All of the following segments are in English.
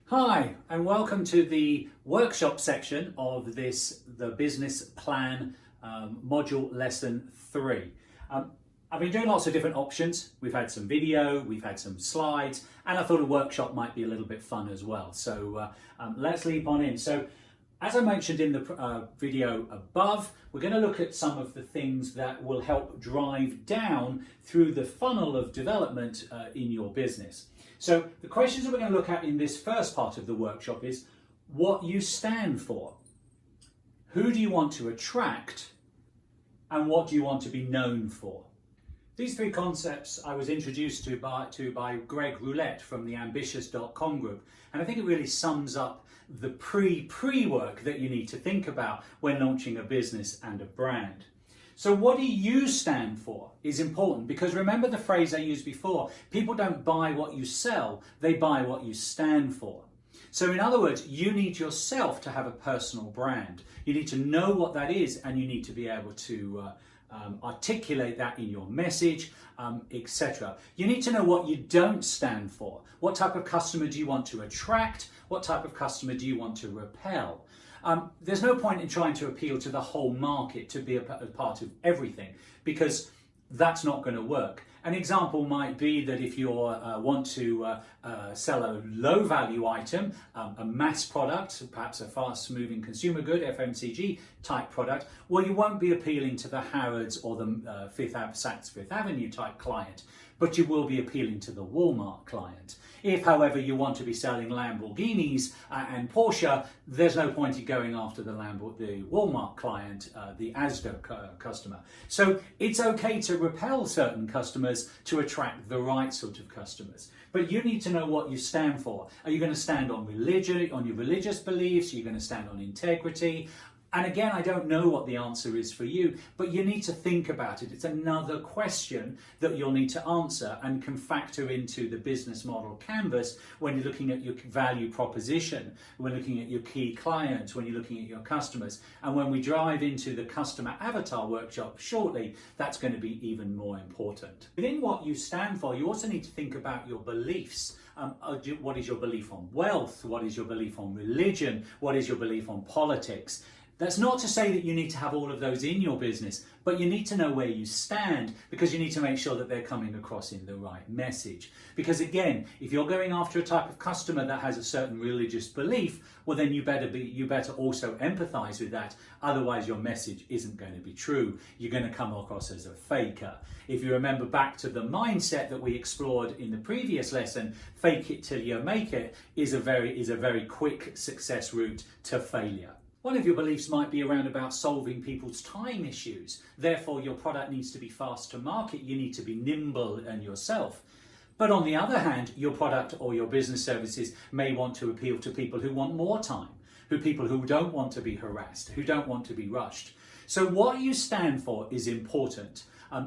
Hi, and welcome to the workshop section of the business plan module lesson 3. I've been doing lots of different options. We've had some video, we've had some slides, and I thought a workshop might be a little bit fun as well. So let's leap on in. So as I mentioned in the video above, we're going to look at some of the things that will help drive down through the funnel of development in your business. So the questions that we're going to look at in this first part of the workshop is what you stand for, who do you want to attract, and what do you want to be known for. These three concepts I was introduced to by Greg Roulette from the Ambitious.com group, and I think it really sums up the pre-work that you need to think about when launching a business and a brand. So what do you stand for is important, because remember the phrase I used before, people don't buy what you sell, they buy what you stand for. So in other words, you need yourself to have a personal brand. You need to know what that is, and you need to be able to articulate that in your message, etc. You need to know what you don't stand for. What type of customer do you want to attract? What type of customer do you want to repel? There's no point in trying to appeal to the whole market to be a part of everything, because that's not going to work. An example might be that if you want to sell a low value item, a mass product, perhaps a fast moving consumer good, FMCG type product, well, you won't be appealing to the Harrods or the Saks Fifth Avenue type client, but you will be appealing to the Walmart client. If, however, you want to be selling Lamborghinis and Porsche, there's no point in going after the Walmart client, the Asda customer. So it's okay to repel certain customers to attract the right sort of customers. But you need to know what you stand for. Are you going to stand on religion, on your religious beliefs? Are you going to stand on integrity? And again, I don't know what the answer is for you, but you need to think about it. It's another question that you'll need to answer and can factor into the business model canvas when you're looking at your value proposition, when looking at your key clients, when you're looking at your customers. And when we drive into the customer avatar workshop shortly, that's going to be even more important. Within what you stand for, you also need to think about your beliefs. What is your belief on wealth? What is your belief on religion? What is your belief on politics? That's not to say that you need to have all of those in your business, but you need to know where you stand, because you need to make sure that they're coming across in the right message. Because again, if you're going after a type of customer that has a certain religious belief, well then you better also empathize with that. Otherwise your message isn't going to be true. You're going to come across as a faker. If you remember back to the mindset that we explored in the previous lesson, fake it till you make it is a very quick success route to failure. One of your beliefs might be around about solving people's time issues. Therefore, your product needs to be fast to market. You need to be nimble and yourself. But on the other hand, your product or your business services may want to appeal to people who want more time, people who don't want to be harassed, who don't want to be rushed. So what you stand for is important.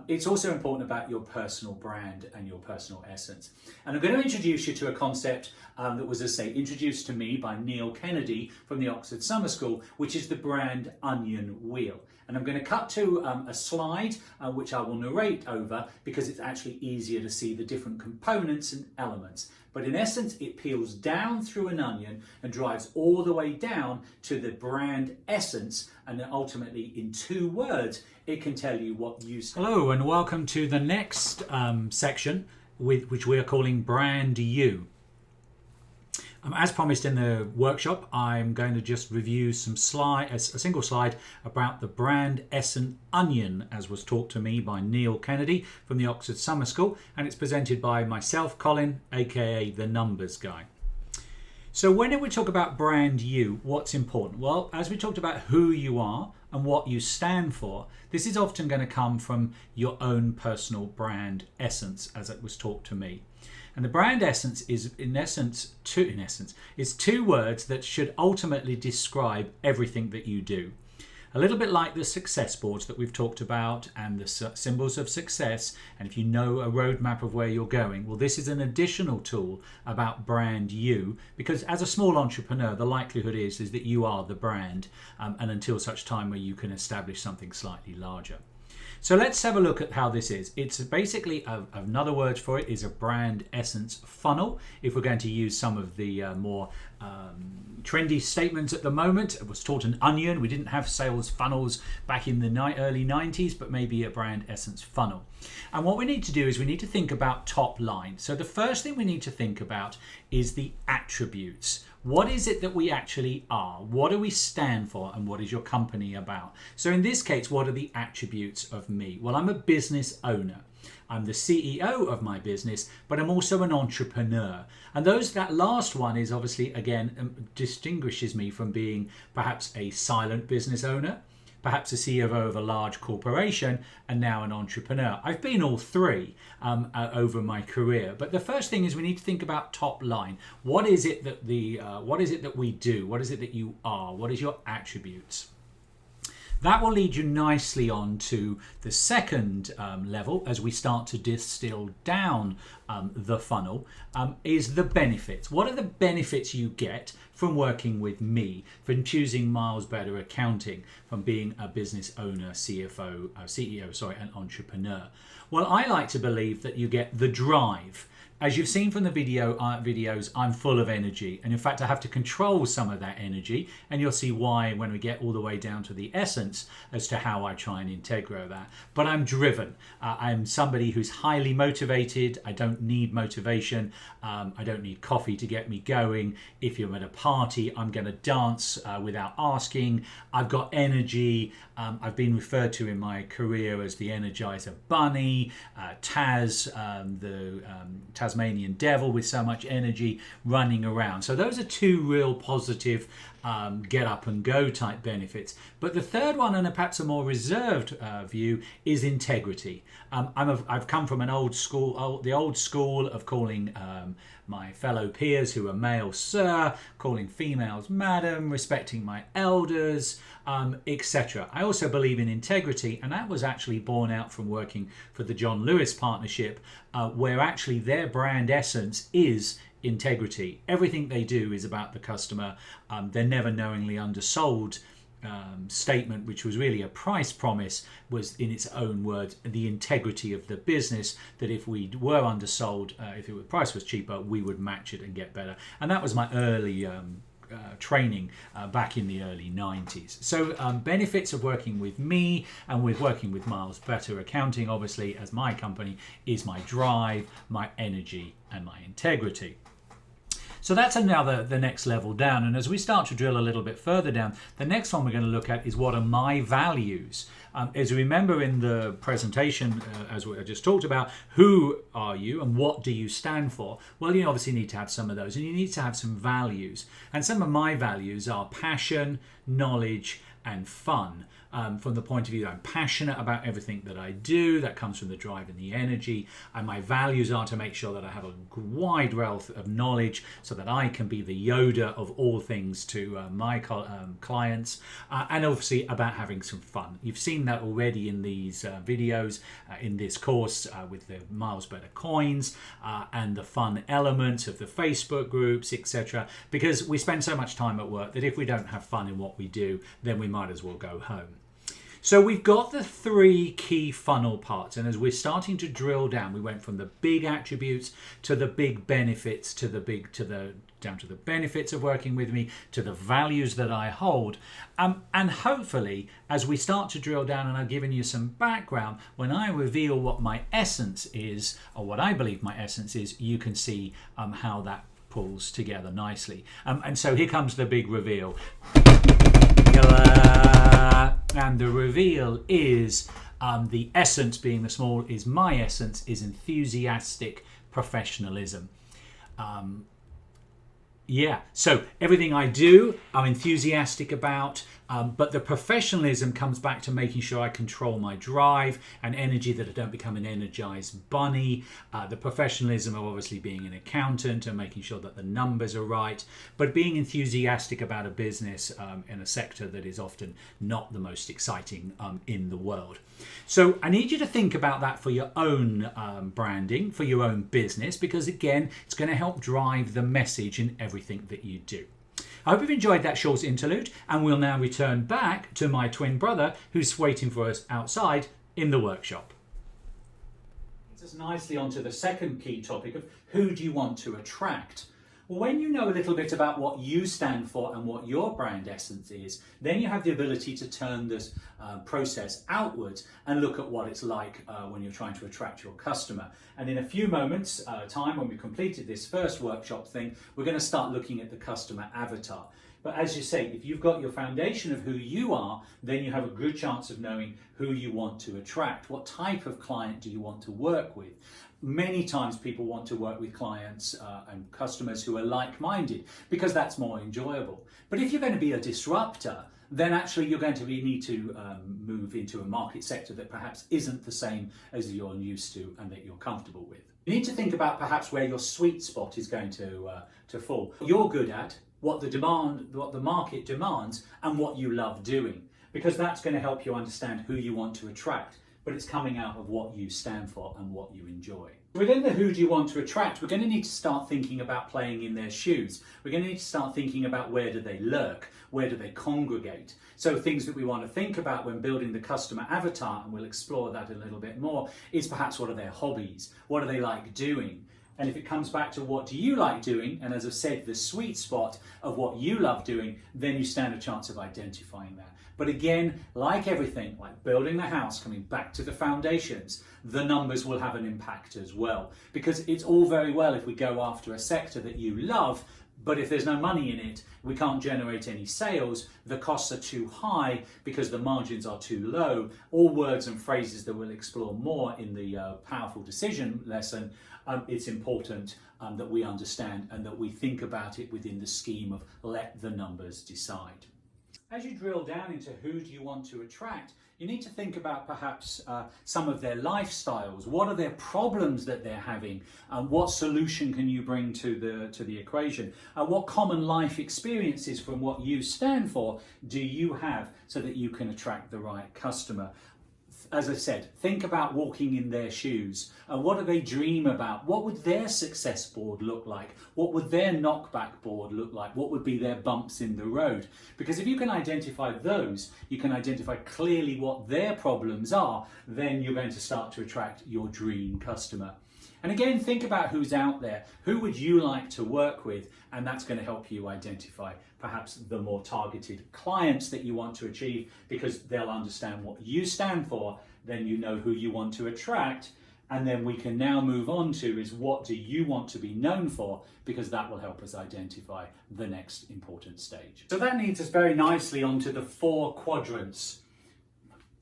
It's also important about your personal brand and your personal essence. And I'm going to introduce you to a concept that was, as I say, introduced to me by Neil Kennedy from the Oxford Summer School, which is the brand onion wheel. And I'm going to cut to a slide which I will narrate over, because it's actually easier to see the different components and elements. But in essence, it peels down through an onion and drives all the way down to the brand essence, and then ultimately in 2 words, it can tell you what you stand for. Hello, and welcome to the next section, which we are calling Brand You. As promised in the workshop, I'm going to just review a single slide about the brand essence onion, as was taught to me by Neil Kennedy from the Oxford Summer School, and it's presented by myself, Colin, aka the Numbers Guy. So when we talk about brand you, what's important? Well, as we talked about who you are and what you stand for, this is often going to come from your own personal brand essence, as it was taught to me. And the brand essence is two words that should ultimately describe everything that you do. A little bit like the success boards that we've talked about and the symbols of success, and if you know a roadmap of where you're going, well, this is an additional tool about brand you, because as a small entrepreneur, the likelihood is that you are the brand, and until such time where you can establish something slightly larger. So let's have a look at how this is. It's basically, another word for it is a brand essence funnel. If we're going to use some of the more trendy statements at the moment, it was taught an onion. We didn't have sales funnels back in the early 90s, but maybe a brand essence funnel. And what we need to do is we need to think about top line. So the first thing we need to think about is the attributes. What is it that we actually are? What do we stand for? And what is your company about? So in this case, what are the attributes of me? Well, I'm a business owner. I'm the CEO of my business, but I'm also an entrepreneur. And that last one is obviously, again, distinguishes me from being perhaps a silent business owner, perhaps a CEO of a large corporation, and now an entrepreneur. I've been all three over my career. But the first thing is we need to think about top line. What is it that what is it that we do? What is it that you are? What is your attributes? That will lead you nicely on to the second level as we start to distill down the funnel, is the benefits. What are the benefits you get from working with me, from choosing Miles Better Accounting, from being a business owner, CEO, and entrepreneur? Well, I like to believe that you get the drive. As you've seen from the videos, I'm full of energy. And in fact, I have to control some of that energy. And you'll see why when we get all the way down to the essence as to how I try and integrate that. But I'm driven. I'm somebody who's highly motivated. I don't need motivation. I don't need coffee to get me going. If you're at a party, I'm going to dance without asking. I've got energy. I've been referred to in my career as the Energizer Bunny, Taz, the Tasmanian Devil with so much energy running around. So those are two real positive get up and go type benefits. But the third one, and perhaps a more reserved view, is integrity. I've come from the old school of calling my fellow peers who are male sir, calling females madam, respecting my elders, etc. I also believe in integrity, and that was actually born out from working for the John Lewis Partnership, where actually their brand essence is integrity. Everything they do is about the customer. They're never knowingly undersold. Statement, which was really a price promise, was in its own words the integrity of the business, that if we were undersold, if the price was cheaper, we would match it and get better. And that was my early training back in the early 90s. So benefits of working with me and with working with Miles Better Accounting, obviously, as my company, is my drive, my energy, and my integrity. So that's another, the next level down. And as we start to drill a little bit further down, the next one we're going to look at is what are my values. As you remember in the presentation, as I just talked about, who are you and what do you stand for? Well, you obviously need to have some of those, and you need to have some values. And some of my values are passion, knowledge, and fun. From the point of view that I'm passionate about everything that I do, that comes from the drive and the energy. And my values are to make sure that I have a wide wealth of knowledge so that I can be the Yoda of all things to my clients, and obviously about having some fun. You've seen that already in these videos, in this course with the Miles Better coins and the fun elements of the Facebook groups, etc. Because we spend so much time at work that if we don't have fun in what we do, then we might as well go home. So we've got the three key funnel parts, and as we're starting to drill down, we went from the big attributes to the big benefits, down to the benefits of working with me, to the values that I hold. And hopefully, as we start to drill down, and I've given you some background, when I reveal what my essence is, or what I believe my essence is, you can see how that pulls together nicely. And so here comes the big reveal. And the reveal is the essence, being the small, is my essence, is enthusiastic professionalism. So everything I do, I'm enthusiastic about, but the professionalism comes back to making sure I control my drive and energy, that I don't become an energized bunny. The professionalism of obviously being an accountant and making sure that the numbers are right, but being enthusiastic about a business in a sector that is often not the most exciting in the world. So I need you to think about that for your own branding, for your own business, because again, it's going to help drive the message in everything that you do. I hope you've enjoyed that short interlude, and we'll now return back to my twin brother who's waiting for us outside in the workshop. Leads us nicely onto the second key topic of who do you want to attract? Well, when you know a little bit about what you stand for and what your brand essence is, then you have the ability to turn this process outwards and look at what it's like when you're trying to attract your customer. And in a few moments time, when we've completed this first workshop thing, we're going to start looking at the customer avatar. But as you say, if you've got your foundation of who you are, then you have a good chance of knowing who you want to attract. What type of client do you want to work with? Many times people want to work with clients and customers who are like-minded because that's more enjoyable. But if you're going to be a disruptor, then actually you're going to need to move into a market sector that perhaps isn't the same as you're used to and that you're comfortable with. You need to think about perhaps where your sweet spot is going to fall. What you're good at, what the market demands, and what you love doing, because that's going to help you understand who you want to attract. But it's coming out of what you stand for and what you enjoy. Within the who do you want to attract, we're going to need to start thinking about playing in their shoes. We're going to need to start thinking about where do they lurk, where do they congregate. So things that we want to think about when building the customer avatar, and we'll explore that a little bit more, is perhaps what are their hobbies, what do they like doing? And if it comes back to what do you like doing, and as I've said, the sweet spot of what you love doing, then you stand a chance of identifying that. But again, like everything, like building the house, coming back to the foundations, the numbers will have an impact as well. Because it's all very well if we go after a sector that you love, but if there's no money in it, we can't generate any sales, the costs are too high because the margins are too low. All words and phrases that we'll explore more in the Powerful Decision lesson. It's important that we understand and that we think about it within the scheme of let the numbers decide. As you drill down into who do you want to attract, you need to think about perhaps some of their lifestyles. What are their problems that they're having? What solution can you bring to the equation? What common life experiences from what you stand for do you have so that you can attract the right customer? As I said, think about walking in their shoes. What do they dream about? What would their success board look like? What would their knockback board look like? What would be their bumps in the road? Because if you can identify those, you can identify clearly what their problems are, then you're going to start to attract your dream customer. And again, think about who's out there. Who would you like to work with? And that's going to help you identify perhaps the more targeted clients that you want to achieve, because they'll understand what you stand for. Then you know who you want to attract. And then we can now move on to is what do you want to be known for, because that will help us identify the next important stage. So that leads us very nicely onto the 4 quadrants.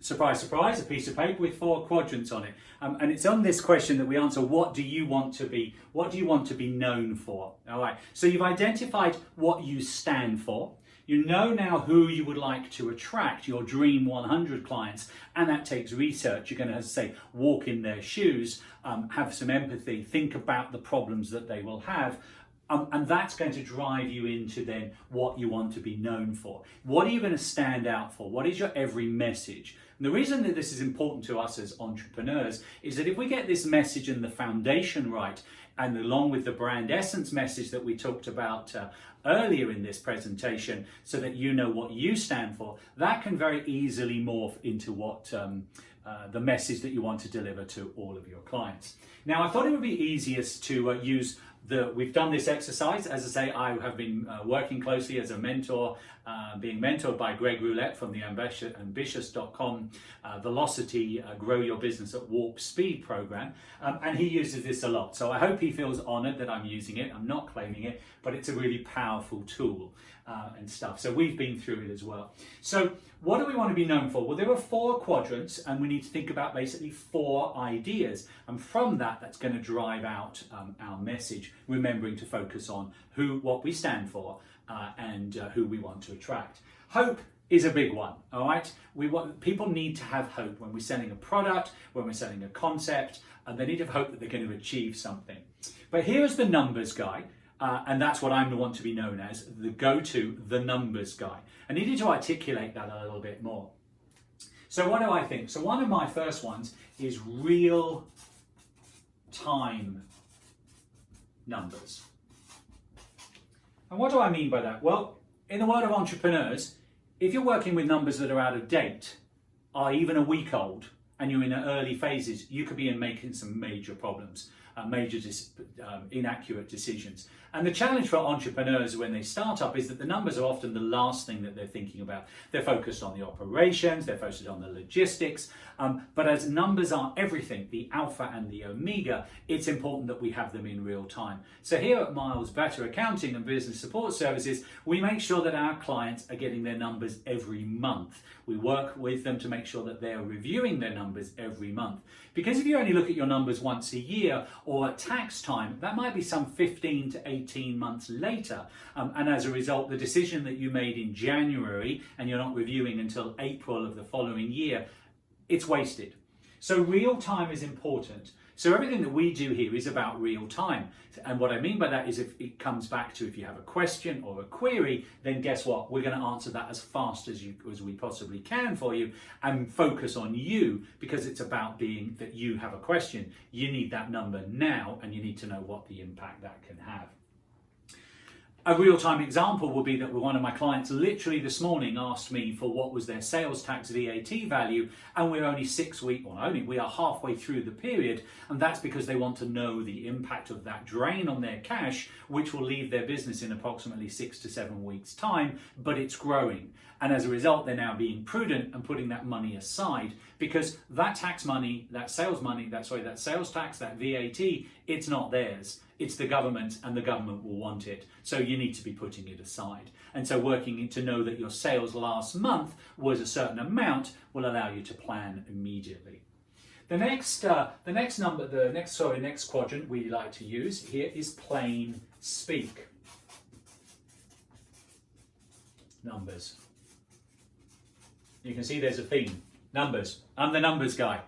Surprise, surprise, a piece of paper with 4 quadrants on it. And it's on this question that we answer, what do you want to be known for? All right, so you've identified what you stand for. You know now who you would like to attract, your dream 100 clients, and that takes research. You're going to, as I say, walk in their shoes, have some empathy, think about the problems that they will have. And that's going to drive you into then what you want to be known for. What are you going to stand out for? What is your every message? And the reason that this is important to us as entrepreneurs is that if we get this message and the foundation right, and along with the brand essence message that we talked about earlier in this presentation, so that you know what you stand for, that can very easily morph into what the message that you want to deliver to all of your clients. Now, I thought it would be easiest to use we've done this exercise. As I say, I have been working closely as a mentor, being mentored by Greg Roulette from the Ambitious.com Velocity Grow Your Business at Warp Speed program. And he uses this a lot. So I hope he feels honored that I'm using it. I'm not claiming it, but it's a really powerful tool and stuff. So we've been through it as well. So what do we want to be known for? Well, there are 4 quadrants, and we need to think about basically 4 ideas. And from that, that's going to drive out our message, remembering to focus on what we stand for and who we want to attract. Hope is a big one, all right? People need to have hope when we're selling a product, when we're selling a concept, and they need to have hope that they're going to achieve something. But here's the numbers guy. And that's what I'm the one to be known as, the go-to, the numbers guy. I needed to articulate that a little bit more. So what do I think? So one of my first ones is real-time numbers. And what do I mean by that? Well, in the world of entrepreneurs, if you're working with numbers that are out of date, are even a week old, and you're in the early phases, you could be making some major problems, inaccurate decisions. And the challenge for entrepreneurs when they start up is that the numbers are often the last thing that they're thinking about. They're focused on the operations, they're focused on the logistics, but as numbers are everything, the alpha and the omega, it's important that we have them in real time. So here at Miles Better Accounting and Business Support Services, we make sure that our clients are getting their numbers every month. We work with them to make sure that they're reviewing their numbers every month. Because if you only look at your numbers once a year or at tax time, that might be some 15 to 18 months later. And as a result, the decision that you made in January and you're not reviewing until April of the following year, it's wasted. So real time is important. So everything that we do here is about real time. And what I mean by that is if it comes back to if you have a question or a query, then guess what? We're going to answer that as fast as we possibly can for you and focus on you, because it's about being that you have a question. You need that number now and you need to know what the impact that can have. A real-time example would be that one of my clients literally this morning asked me for what was their sales tax VAT value, and we're only we are halfway through the period, and that's because they want to know the impact of that drain on their cash, which will leave their business in approximately 6 to 7 weeks' time, but it's growing. And as a result, they're now being prudent and putting that money aside, because that tax money, that sales tax, that VAT, it's not theirs. It's the government, and the government will want it. So you need to be putting it aside. And so working to know that your sales last month was a certain amount will allow you to plan immediately. The next quadrant we like to use here is plain speak. Numbers. You can see there's a theme. Numbers. I'm the numbers guy.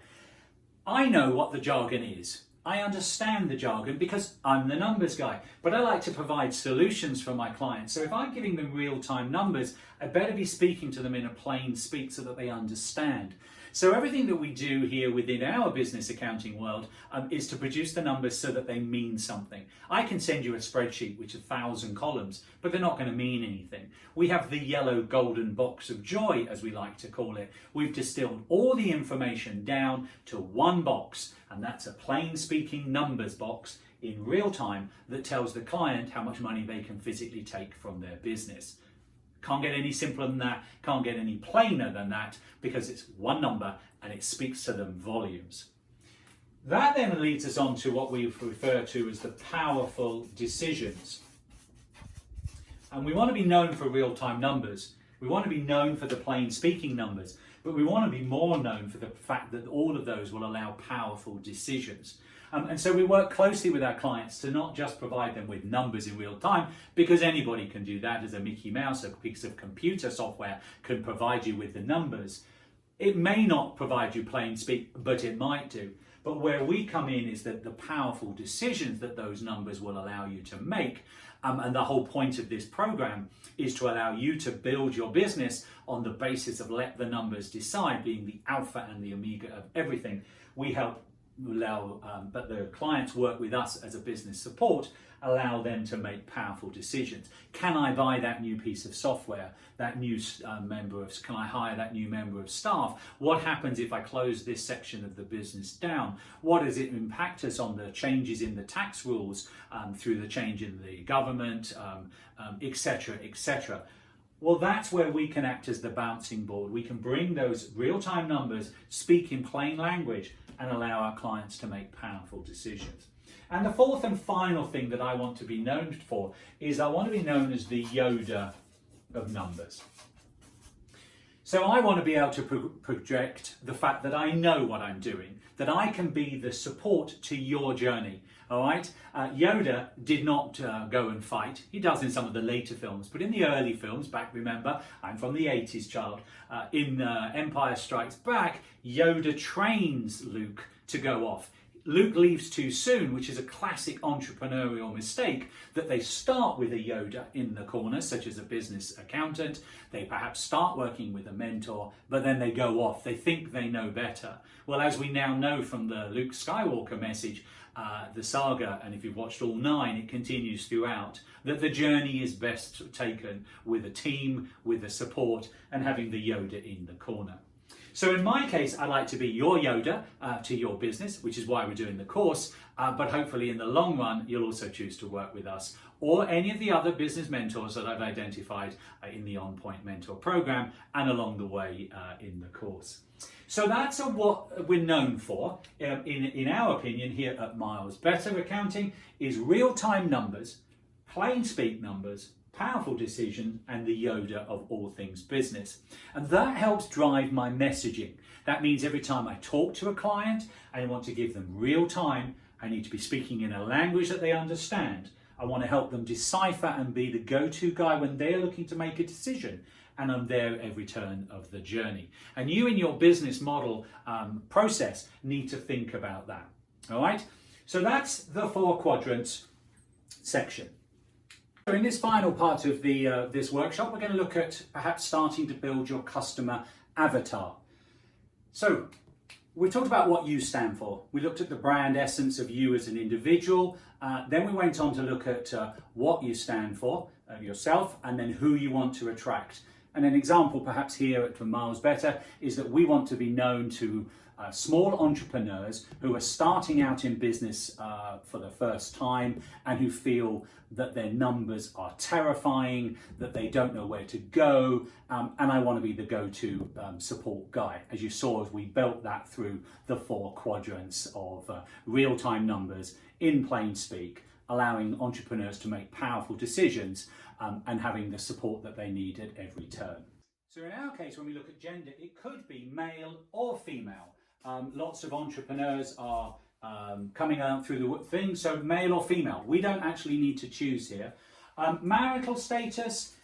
I know what the jargon is. I understand the jargon because I'm the numbers guy, but I like to provide solutions for my clients. So if I'm giving them real-time numbers, I better be speaking to them in a plain speak so that they understand. So everything that we do here within our business accounting world is to produce the numbers so that they mean something. I can send you a spreadsheet which is 1,000 columns, but they're not going to mean anything. We have the yellow golden box of joy, as we like to call it. We've distilled all the information down to one box, and that's a plain speaking numbers box in real time that tells the client how much money they can physically take from their business. Can't get any simpler than that, can't get any plainer than that, because it's one number and it speaks to them volumes. That then leads us on to what we refer to as the powerful decisions. And we want to be known for real-time numbers. We want to be known for the plain speaking numbers, but we want to be more known for the fact that all of those will allow powerful decisions. And so we work closely with our clients to not just provide them with numbers in real time, because anybody can do that. As a Mickey Mouse, a piece of computer software can provide you with the numbers. It may not provide you plain speak, but it might do. But where we come in is that the powerful decisions that those numbers will allow you to make, and the whole point of this program is to allow you to build your business on the basis of let the numbers decide, being the alpha and the omega of everything. We help but the clients work with us as a business support, allow them to make powerful decisions. Can I buy that new piece of software, can I hire that new member of staff? What happens if I close this section of the business down? What does it impact us on the changes in the tax rules through the change in the government, etc., etc.? Well, that's where we can act as the bouncing board. We can bring those real-time numbers, speak in plain language, and allow our clients to make powerful decisions. And the fourth and final thing that I want to be known for is I want to be known as the Yoda of numbers. So I want to be able to project the fact that I know what I'm doing, that I can be the support to your journey. All right, Yoda did not go and fight. He does in some of the later films, but in the early films, remember, I'm from the 80s child, in Empire Strikes Back, Yoda trains Luke to go off. Luke leaves too soon, which is a classic entrepreneurial mistake, that they start with a Yoda in the corner, such as a business accountant. They perhaps start working with a mentor, but then they go off. They think they know better. Well, as we now know from the Luke Skywalker message, the saga, and if you've watched all 9, it continues throughout, that the journey is best taken with a team, with a support, and having the Yoda in the corner. So in my case, I'd like to be your Yoda to your business, which is why we're doing the course, but hopefully in the long run, you'll also choose to work with us or any of the other business mentors that I've identified in the On Point Mentor program and along the way in the course. So that's what we're known for, in our opinion, here at Miles. Better Accounting is real-time numbers, plain speak numbers, powerful decision, and the Yoda of all things business. And that helps drive my messaging. That means every time I talk to a client, I want to give them real time. I need to be speaking in a language that they understand. I want to help them decipher and be the go-to guy when they're looking to make a decision. And I'm there at every turn of the journey. And you in your business model process need to think about that. All right? So that's the 4 quadrants section. So in this final part of this workshop, we're going to look at perhaps starting to build your customer avatar. So we talked about what you stand for. We looked at the brand essence of you as an individual. Then we went on to look at what you stand for, yourself, and then who you want to attract. And an example perhaps here at Miles Better is that we want to be known to small entrepreneurs who are starting out in business for the first time and who feel that their numbers are terrifying, that they don't know where to go, and I want to be the go-to support guy. As you saw, as we built that through the 4 quadrants of real-time numbers in plain speak, allowing entrepreneurs to make powerful decisions and having the support that they need at every turn. So in our case, when we look at gender, it could be male or female. Lots of entrepreneurs are coming out through the thing, so male or female. We don't actually need to choose here. Marital status,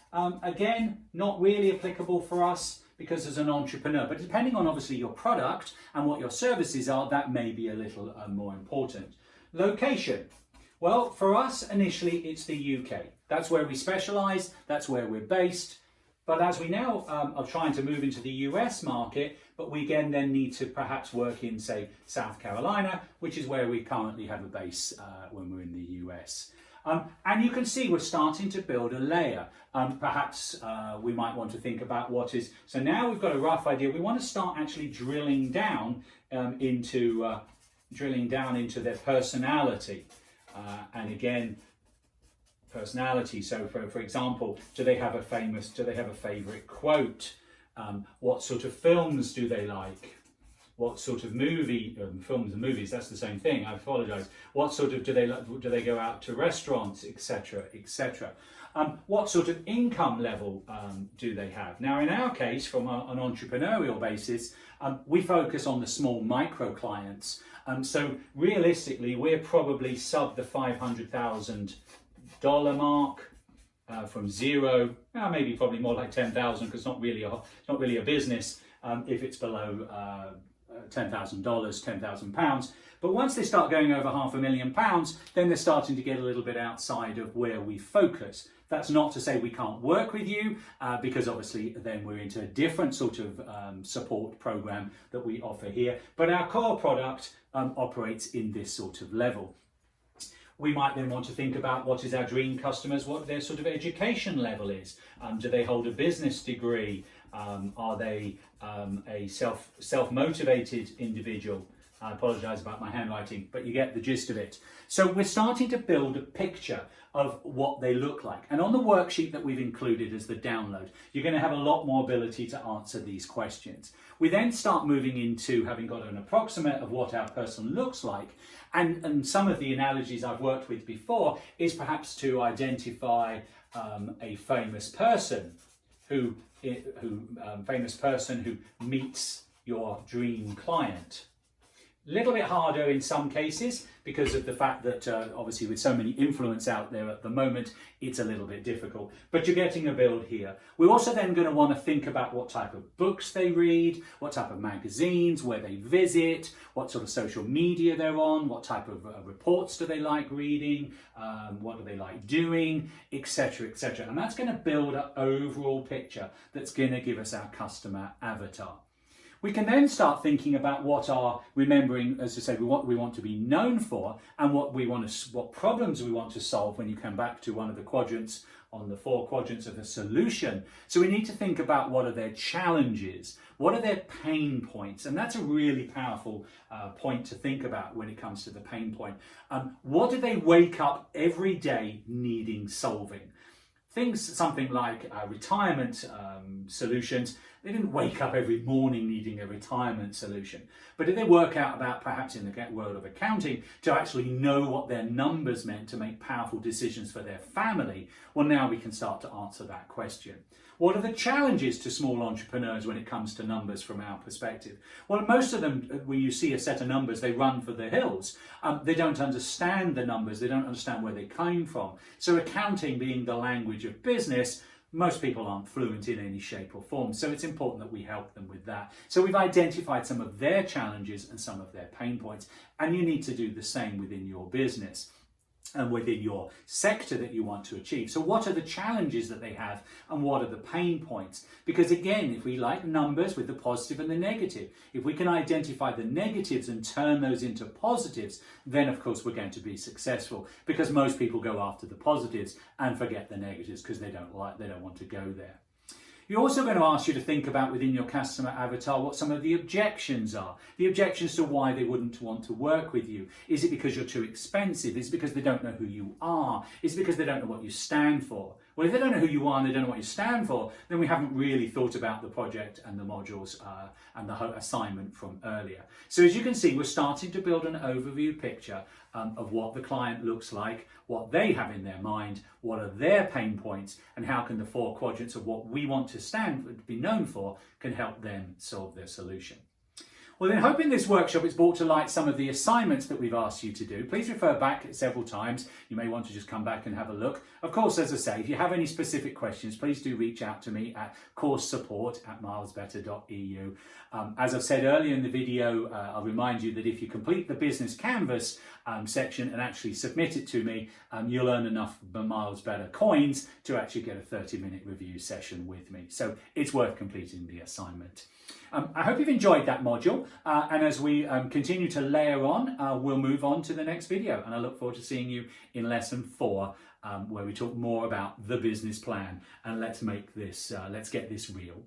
again, not really applicable for us because as an entrepreneur, but depending on obviously your product and what your services are, that may be a little more important. Location. Well, for us, initially, it's the UK. That's where we specialise, that's where we're based. But as we now are trying to move into the US market, but we again then need to perhaps work in, say, South Carolina, which is where we currently have a base when we're in the US. And you can see we're starting to build a layer. Perhaps we might want to think about what is... So now we've got a rough idea. We want to start actually drilling down into their personality. And again, personality. So for example, do they have a favorite quote? What sort of films do they like? What sort of films and movies, that's the same thing, I apologize. What sort of, do they go out to restaurants, etc., etc. What sort of income level do they have? Now in our case, from an entrepreneurial basis, we focus on the small micro clients. So realistically, we're probably sub the $500,000 mark from zero, maybe probably more like 10,000 because it's not really a business if it's below $10,000, £10,000. But once they start going over £500,000, then they're starting to get a little bit outside of where we focus. That's not to say we can't work with you, because obviously then we're into a different sort of support program that we offer here. But our core product operates in this sort of level. We might then want to think about what is our dream customers, what their sort of education level is. Do they hold a business degree? Are they a self-motivated individual? I apologise about my handwriting, but you get the gist of it. So we're starting to build a picture of what they look like. And on the worksheet that we've included as the download, you're going to have a lot more ability to answer these questions. We then start moving into having got an approximate of what our person looks like. And some of the analogies I've worked with before is perhaps to identify a famous person who meets your dream client. Little bit harder in some cases because of the fact that obviously with so many influence out there at the moment, it's a little bit difficult, but you're getting a build here. We're also then going to want to think about what type of books they read, what type of magazines, where they visit, what sort of social media they're on, what type of reports do they like reading, what do they like doing, etc., etc. And that's going to build an overall picture that's going to give us our customer avatar. We can then start thinking about remembering, as I said, what we want to be known for and what problems we want to solve when you come back to one of the quadrants on the 4 quadrants of a solution. So we need to think about what are their challenges, what are their pain points, and that's a really powerful point to think about when it comes to the pain point. What do they wake up every day needing solving? Something like retirement solutions, they didn't wake up every morning needing a retirement solution. But did they work out about, perhaps in the world of accounting, to actually know what their numbers meant to make powerful decisions for their family? Well, now we can start to answer that question. What are the challenges to small entrepreneurs when it comes to numbers from our perspective? Well, most of them, when you see a set of numbers, they run for the hills. They don't understand the numbers. They don't understand where they came from. So accounting being the language of business, most people aren't fluent in any shape or form. So it's important that we help them with that. So we've identified some of their challenges and some of their pain points. And you need to do the same within your business and within your sector that you want to achieve. So what are the challenges that they have and what are the pain points? Because again, if we like numbers with the positive and the negative, if we can identify the negatives and turn those into positives, then of course we're going to be successful, because most people go after the positives and forget the negatives because they don't want to go there. You're also going to ask you to think about within your customer avatar what some of the objections are. The objections to why they wouldn't want to work with you. Is it because you're too expensive? Is it because they don't know who you are? Is it because they don't know what you stand for? Well, if they don't know who you are and they don't know what you stand for, then we haven't really thought about the project and the modules and the whole assignment from earlier. So as you can see, we're starting to build an overview picture of what the client looks like, what they have in their mind, what are their pain points, and how can the 4 quadrants of what we want to be known for can help them solve their solution. Well, then, hoping this workshop has brought to light some of the assignments that we've asked you to do. Please refer back several times. You may want to just come back and have a look. Of course, as I say, if you have any specific questions, please do reach out to me at coursesupport@milesbetter.eu. As I've said earlier in the video, I'll remind you that if you complete the Business Canvas section and actually submit it to me, you'll earn enough Miles Better coins to actually get a 30-minute review session with me. So it's worth completing the assignment. I hope you've enjoyed that module, and as we continue to layer on, we'll move on to the next video, and I look forward to seeing you in lesson 4, where we talk more about the business plan, and let's get this real.